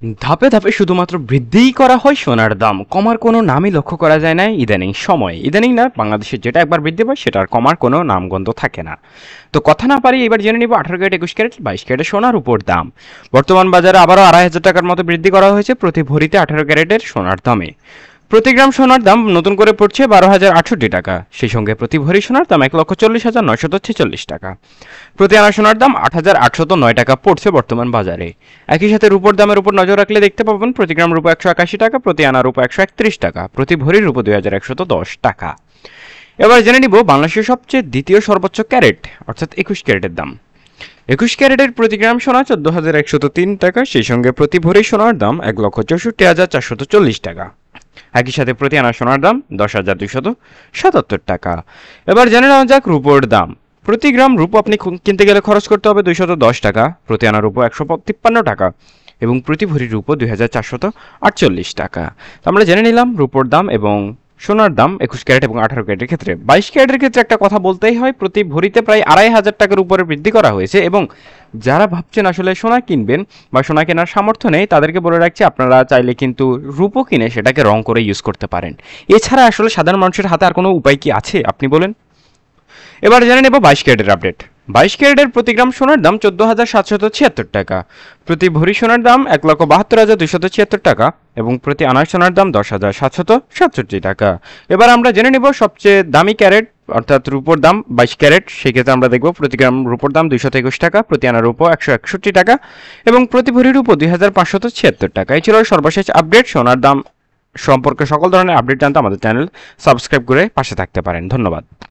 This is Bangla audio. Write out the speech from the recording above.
ধাপে ধাপে শুধুমাত্র বৃদ্ধিই করা হয় সোনার দাম, কমার কোনো নামই লক্ষ্য করা যায় না ইদানিং সময়ে। ইদানিং না, বাংলাদেশে যেটা একবার বৃদ্ধি পায় সেটার কমার কোনো নামগন্ধ থাকে না। তো কথা না পারি এবার জেনে নিব 18 ক্যারেট, 21 ক্যারেট, 22 ক্যারেটের সোনার উপর দাম। বর্তমান বাজারে আবারও 2,500 টাকার মতো বৃদ্ধি করা হয়েছে প্রতি ভরিতে 18 ক্যারেটের সোনার দামে। প্রতি গ্রাম সোনার দাম নতুন করে পড়ছে 12,068 টাকা। সেই সঙ্গে প্রতি ভরি সোনার দাম 1,40,946 টাকা। প্রতি আনা সোনার দাম 8,809 টাকা পড়ছে বর্তমান বাজারে। একই সাথে রূপোর দামের উপর নজর রাখলে দেখতে পাবেন প্রতি গ্রাম রূপো 181 টাকা, প্রতি আনা রূপো 131 টাকা, প্রতি ভরি রূপো 2,110 টাকা। এবার জেনে নিব বাংলাদেশের সবচেয়ে দ্বিতীয় সর্বোচ্চ ক্যারেট অর্থাৎ 21 ক্যারেটের দাম। 21 ক্যারেটের প্রতি গ্রাম সোনা 14,103 টাকা। সেই সঙ্গে প্রতি ভরি সোনার দাম 1,64,440 টাকা। একই সাথে প্রতি আনা সোনার দাম 10,277 টাকা। এবার জেনে নেওয়া যাক রূপোর দাম। প্রতি গ্রাম রূপো আপনি কিনতে গেলে খরচ করতে হবে 210 টাকা, প্রতি আনা রূপো 153 টাকা এবং প্রতি ভরি রূপো 2,448 টাকা। তো আমরা জেনে নিলাম রূপোর দাম এবং সোনার দাম 21 ক্যারেট এবং 18 ক্যারেটের ক্ষেত্রে। 22 ক্যারেটের ক্ষেত্রে একটা কথা বলতেই হয়, প্রতি ভরিতে প্রায় 2,500 টাকার উপরে বৃদ্ধি করা হয়েছে এবং যারা ভাবছেন আসলে সোনা কিনবেন বা সোনা কেনার সামর্থ্য নেই তাদেরকে বলে রাখছি আপনারা চাইলে কিন্তু রূপো কিনে সেটাকে রং করে ইউজ করতে পারেন। এছাড়া আসলে সাধারণ মানুষের হাতে আর কোনো উপায় কি আছে আপনি বলেন? এবার জেনে নেব 22 ক্যারেটের আপডেট। 22 ক্যারেটের প্রতি গ্রাম সোনার দাম 14,776 টাকা, প্রতি ভরি সোনার দাম 1,72,276 টাকা এবং প্রতি আনা সোনার দাম 10,767 টাকা। এবার আমরা জেনে নেব সবচেয়ে দামি ক্যারেট অর্থাৎ রূপোর দাম 22 ক্যারেট। সেক্ষেত্রে আমরা দেখব প্রতি গ্রাম রূপোর দাম 221 টাকা, প্রতি আনা রূপো 161 টাকা এবং প্রতি ভরি রূপো 2,576 টাকা। এই ছিল সর্বশেষ আপডেট। সোনার দাম সম্পর্কে সকল ধরনের আপডেট জানতে আমাদের চ্যানেল সাবস্ক্রাইব করে পাশে থাকতে পারেন। ধন্যবাদ।